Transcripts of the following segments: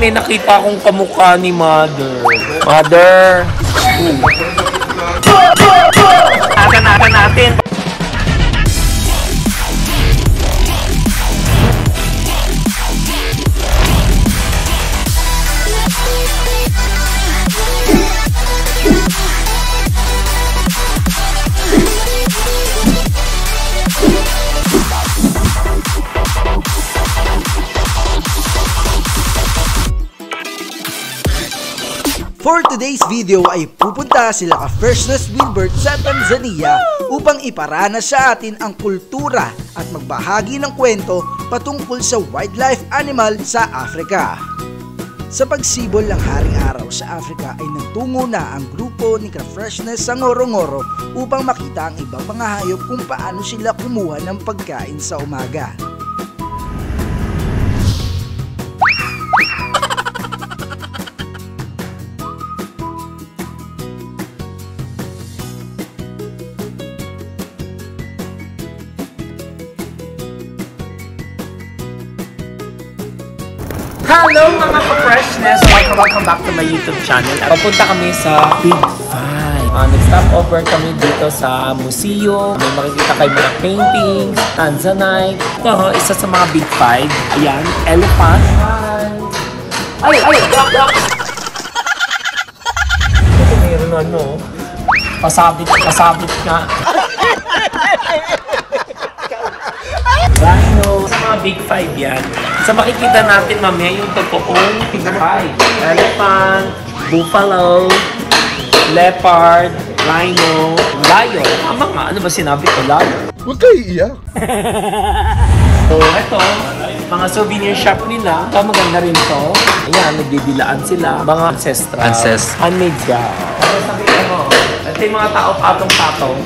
May nakita akong kamukha ni Mother. Mother! Aga natin! For today's video ay pupunta sila ka-Freshness Wilbert sa Tanzania upang iparana sa atin ang kultura at magbahagi ng kwento patungkol sa wildlife animal sa Africa. Sa pagsibol ng Haring Araw sa Africa ay nagtungo na ang grupo ni ka-Freshness sa Ngorongoro upang makita ang ibang mga hayop kung paano sila kumuha ng pagkain sa umaga. Hello mga ka-Freshness! Welcome back to my YouTube channel. Papunta kami sa Big 5. Nag-stop over kami dito sa museo. May makikita kayo mga paintings, Tanzanite. Ito, isa sa mga Big 5. Ayan, elephant. Ay! Ito mayroon ano. Pasabit nga. Rhino. Sa mga Big 5 yan. So makikita natin mamaya yung totoong Big 5. Elephant, buffalo, leopard, rhino, lion. Ang mga, ano ba sinabi ko? Lion. Huwag kayo iiyak. So ito, mga souvenir shop nila. Ito maganda rin to. Ayan, nagbibilaan sila. Mga ancestral. Handmade ka. Ito yung mga tao patong-patong.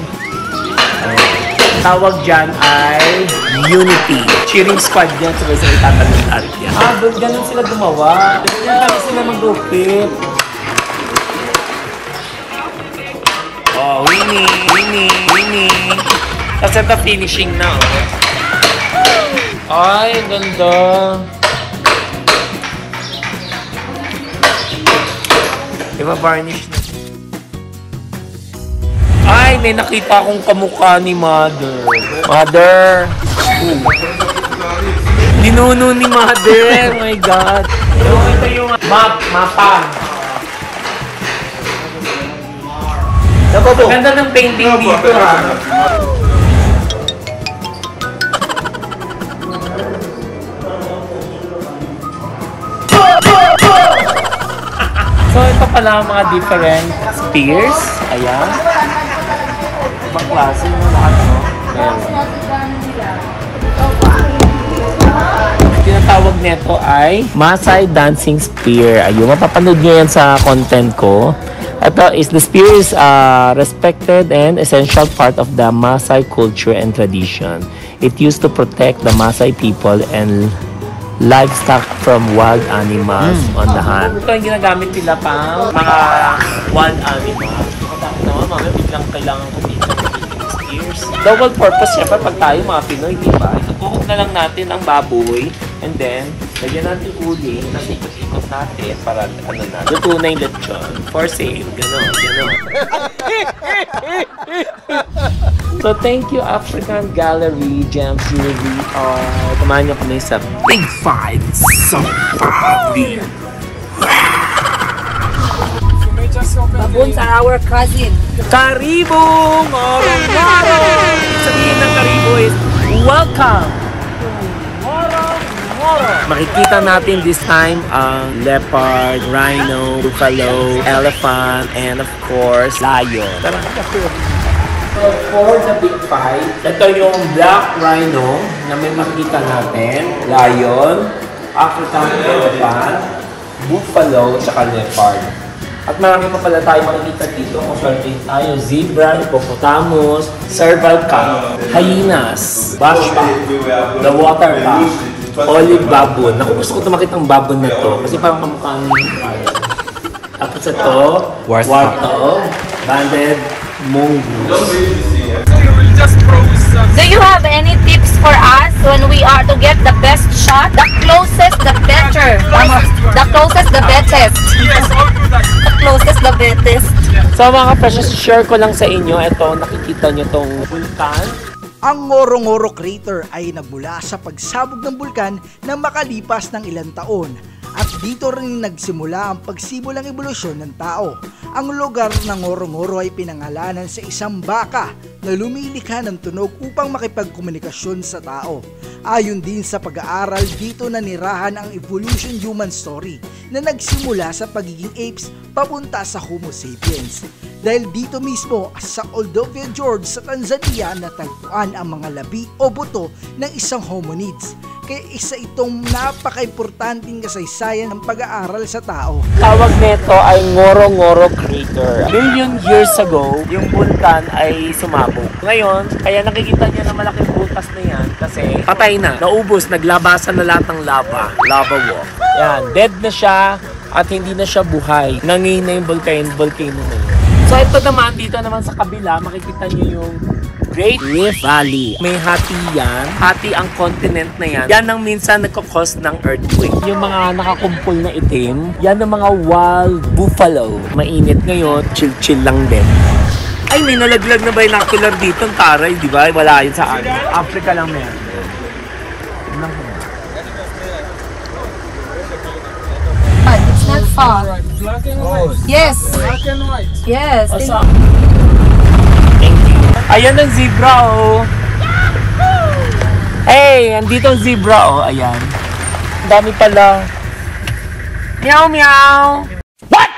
Tawag dyan ay Unity. Cheering squad yan. Sabay sa itatanong yan. Doon ganun sila gumawa. Ganun kami sila mag-gupit. Oh, Winnie. Kasi ito finishing na. Ay, ganda. Diba varnish na? Ay, may nakita akong kamukha ni Mother. Mother! Ninuno ni Mother! Oh my God! Ito yung mapa. Ang ganda ng painting dito ha. So ito pala ang mga different spears. Ayan. Ibang klase mo lahat, no? Tinatawag nito ay Maasai Dancing Spear. Ayun, mapapanood nyo yan sa content ko. Ito is the spear is respected and essential part of the Maasai culture and tradition. It used to protect the Maasai people and livestock from wild animals on the hunt. Ito yung ginagamit nila pang mga wild animals. Naman, mga biglang kailangan kumita ng spears. Double purpose syempre pag tayo mga Pinoy, di ba? Ituhog na lang natin ang baboy and then lagyan natin uling, tapos ikot-ikot natin para ano na, luto na yung lechon for sale. Ganon. So thank you African Gallery, Gems Jewelry. Kumahan nyo kami sa Big 5 Safari. Baboons are our cousin. Karibong Ngorongoro! Sabihin ng Karibo is, welcome to Ngorongoro! Makikita natin this time ang leopard, rhino, buffalo, elephant, and of course, lion. Tara, so for the Big 5, ito yung black rhino na may makikita natin, lion, African elephant, buffalo, at leopard. At marami pa pala tayo makikita dito kung swerte tayo. Zebra, hippopotamus, serval cat, hyenas, bushback, the water buck, olive baboon. Naku, gusto ko makita ang baboon na to kasi parang kamukha ng tapos ito, warthog, banded mongoose. just froze. Do you have any tips for us when we are to get the best shot? The closest, the better. The closest, the bestest. Yes, all good. The closest, the bestest. So mga precious, share ko lang sa inyo. Ito, nakikita nyo tong vulkan. Ang Ngoro-Ngoro Crater ay nagmula sa pagsabog ng bulkan na makalipas ng ilang taon. At dito rin nagsimula ang pagsimulang ebolusyon ng tao. Ang lugar ng Ngoro-Ngoro ay pinangalanan sa isang baka na lumilikha ng tunog upang makipagkomunikasyon sa tao. Ayon din sa pag-aaral, dito nanirahan ang evolution human story na nagsimula sa pagiging apes papunta sa Homo sapiens. Dahil dito mismo sa Olduvai Gorge sa Tanzania natagpuan ang mga labi o buto ng isang hominids. Kaya isa itong napaka-importanting kasaysayan ng pag-aaral sa tao. Tawag nito ay Ngoro-Ngoro Crater. Million years ago, yung vulkan ay sumabog. Ngayon, kaya nakikita niyo na malaking butas na yan kasi patay na, naubos, naglabasan na lahat ng lava. Lava walk. Yan, dead na siya at hindi na siya buhay. Nangingi na yung volcano na yun. So ito naman, dito naman sa kabila, makikita niyo yung Great Rift Valley. May hati yan. Hati ang continent na yan. Yan ang minsan nagkakos ng earthquake. Yung mga nakakumpul na itim, yan ang mga wild buffalo. Mainit ngayon, chill-chill lang din. Ay, may nalaglag na binocular dito ang taray, di ba? Wala yun sa akin. Africa lang meron. It's not far. Black and white. Yes. Black and white. Yes. Asa? Thank you. Ayan ang zebra, oh. Hey, andito ang zebra, oh. Ayan. Ang dami pala. Meow, meow. What?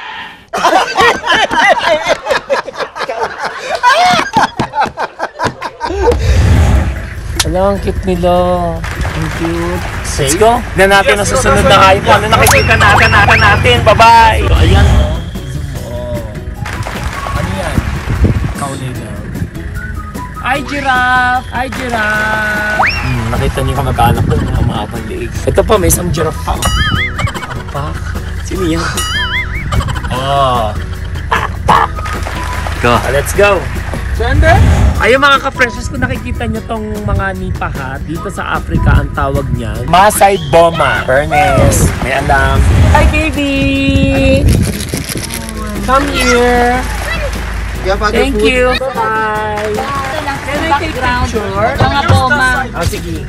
Alam, ang cute nila. Ang cute. Let's go. Tignan natin ang susunod na kayo. Ano nakikita natin. Bye-bye. So, ayan, oh. Ano yan? Kaulay na. Ay, giraffe! Ay, giraffe! Nakita niyo yung mag-anak ko na maabang liig. Ito pa, may isang giraffe pa. Ano pa? Sino yan? Oh. Go. Let's go. Gender? Ayun mga ka-precious, kung nakikita nyo tong mga nipahat, dito sa Africa ang tawag niyan, Masai Boma. Furnace. May alam. Hi, baby! Come here. Thank you. Bye. Can I take picture? Mga boma. Oh, sige.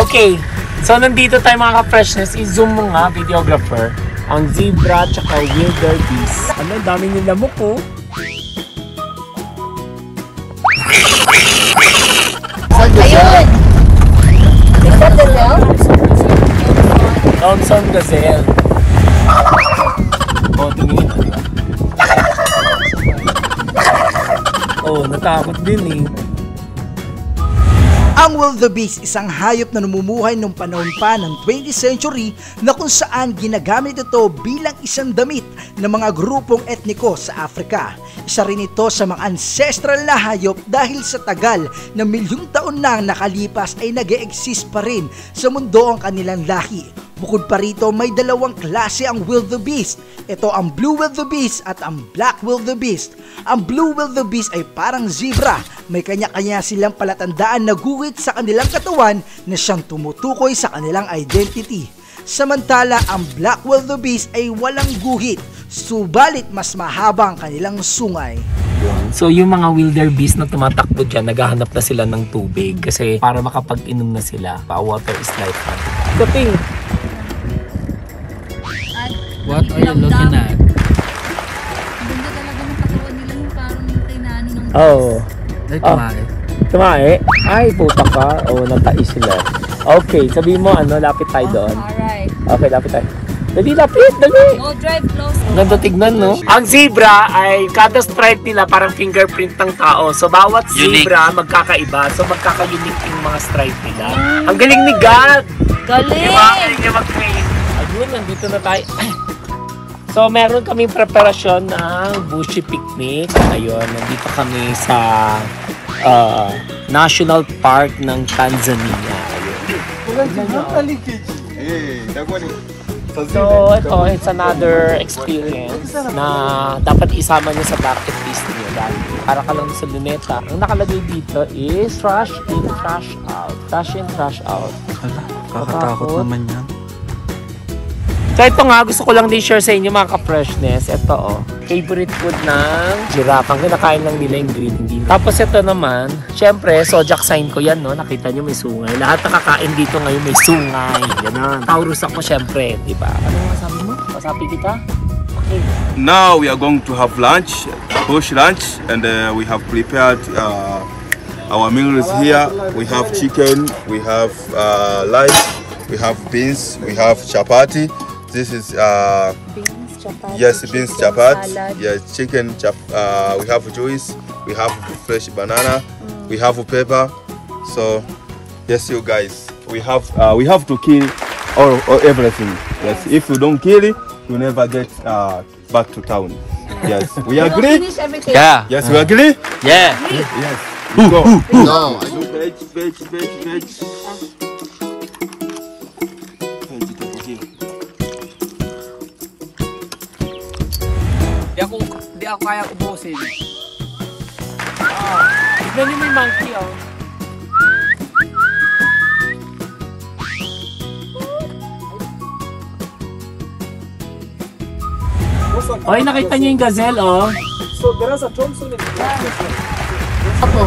Okay. So, nandito tayo mga ka-freshness. I-zoom mo nga, videographer. Ang zebra tsaka wildebeest. Ano, dami nila lamok, oh. Ayun! Is that the gazelle? Thompson gazelle. Oh, tingin. Oh, natakot din eh. Ang wildebeest, isang hayop na namumuhay noong panahon pa ng 20th century na kung saan ginagamit ito bilang isang damit ng mga grupong etniko sa Africa. Isa rin ito sa mga ancestral na hayop dahil sa tagal na milyong taon na nakalipas ay nag-e-exist pa rin sa mundo ang kanilang lahi. Bukod pa rito, may dalawang klase ang wildebeest. Ito ang blue wildebeest at ang black wildebeest. Ang blue wildebeest ay parang zebra. May kanya-kanya silang palatandaan na guhit sa kanilang katawan na siyang tumutukoy sa kanilang identity. Samantala, ang black wildebeest ay walang guhit, subalit mas mahaba ang kanilang sungay. So yung mga wildebeest na tumatakbo dyan, naghahanap na sila ng tubig kasi para makapag-inom na sila. Water is life. Kaping! What are you looking at? Ganda talaga ng katawan nila yung parang yung kay nani nung Oh. Ay, kumain. Tumae? Ay, puta ka. Oh, natai sila. Okay, sabihin mo ano, lapit tayo doon. Alright. Okay, lapit tayo. Dali, lapit, dali. Go drive close. Ganda tignan, no? Ang zebra ay kada stripe nila parang fingerprint ng tao. So, bawat zebra magkakaiba. So, magkaka-unique yung mga stripe nila. Ang galing ni God! Galing! Diba? Galing niya mag-train. Ayun, nandito na tayo. So, meron kaming preparasyon ng Bushi Picnic. Ayun, nandito kami sa National Park ng Tanzania. Ayun. So, it's another experience na dapat isama niyo sa bucket list niyo dahil para ka lang sa Luneta. Ang nakalagay dito is trash in, trash out. Trash in, trash out. Kakatakot naman yan. So ito nga, gusto ko lang din share sa inyo mga ka-freshness. Ito favorite food ng giraffe. Ang kinakain lang nila yung green bean. Tapos ito naman, syempre, zodiac sign ko yan, no? Nakita nyo may sungay. Lahat nakakain dito ngayon may sungay. Ganun. Taurus ako syempre, di ba? Ano nga sabi mo? Pasabi kita? Okay. Now we are going to have lunch, bush lunch, and we have prepared our meals here. We have chicken, we have rice, we have beans, we have chapati. This is Beans, chapati. yes, beans chapati. salad. Yes, chicken we have juice, we have fresh banana, we have pepper. So yes, you guys, we have to kill all everything. Yes, if you don't kill it, you never get back to town. Yes, we You don't agree. finish everything. Yeah. Yes, we agree. Yeah. Yes. Go. No. Veg. Di ako kaya ubusin. Tignan nyo may monkey, oh. Oy, nakita niyo yung gazelle, oh. So there is a Thompson in Ako.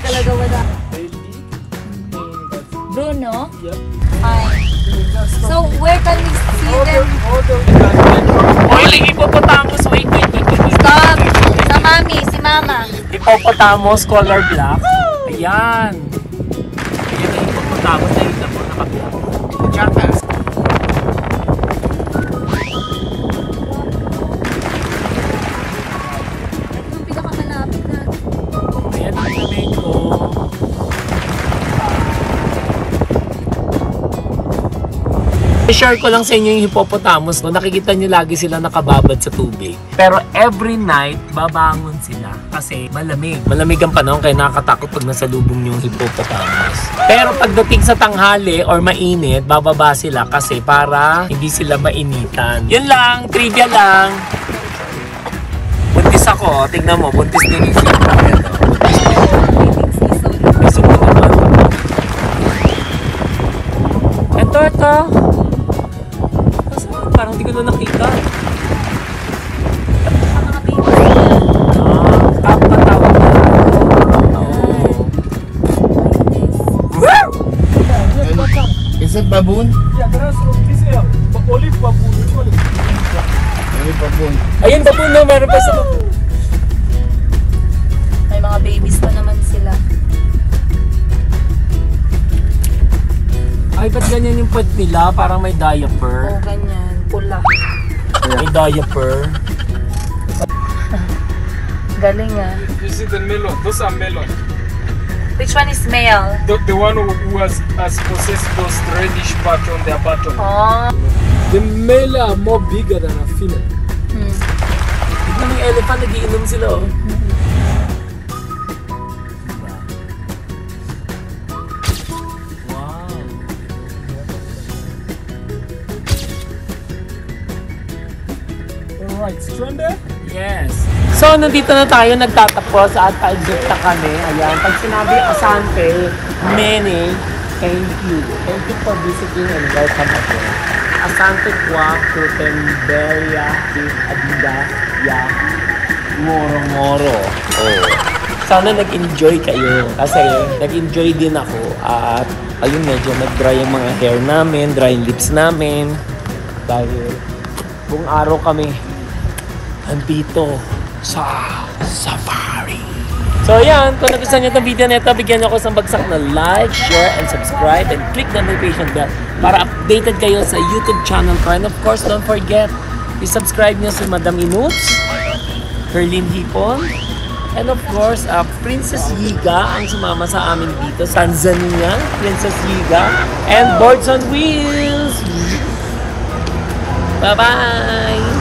Talaga wala. Bruno? Yep. Hi. So, where can we see them? Oy, hippopotamus, wait. Stop! Sa mami, si mama. Hippopotamus, color black. Ayan. Ayan ang hippopotamus na kita mo, nakabiyak. Jackass. Ito yung pinakamalapit na. Ayan ang kamay ko. I-share ko lang sa inyo yung hippopotamus. No? Nakikita nyo lagi sila nakababad sa tubig. Pero every night, babangon sila. Kasi malamig. Malamig ang panahon kaya nakakatakot pag nasa lubong yung hippopotamus. Pero pagdating sa tanghali or mainit, bababa sila kasi para hindi sila mainitan. Yun lang, trivia lang. Buntis ako. Tingnan mo, buntis din yung sila. May suko naman. Ito. Parang hindi ko na nakita. Mga babies na. Patawag na. Is it baboon? Yeah, there is this here. Olive baboon. Which one is Only baboon. Ayun, baboon na. Meron pa sa baboon. May mga babies pa naman sila. Ay, ba't ganyan yung puwet nila? Parang may diaper. Oo, ganyan. Pula. May diaper. Galing ah. You see the melon? Those are melon. Which one is male? The one who has possessed those reddish patch on their bottom. Oh. The male are more bigger than a female. Tignan mo yung elephant, nagiinom sila, oh. Alright, stranded? Yes. So, nandito na tayo, nagtatapos at pa-exit na kami. Ayan, pag sinabi Asante, many, thank you. Thank you for visiting and welcome again. Asante kwa, Kutemberia, Adida, ya, Moro. Oh. Sana nag-enjoy kayo. Kasi nag-enjoy din ako. At ayun, medyo nag-dry yung mga hair namin, dry yung lips namin. Dahil buong araw kami andito sa safari. So ayan, kung nagustuhan nyo itong video na ito, bigyan nyo ako ng bagsak na like, share, and subscribe, and click the notification bell para updated kayo sa YouTube channel ko. And of course, don't forget, i-subscribe nyo si Madam Inuts, Herlin Hipon, and of course, Princess Yiga ang sumama sa amin dito, Tanzania, Princess Yiga, and Boards on Wheels. Bye-bye!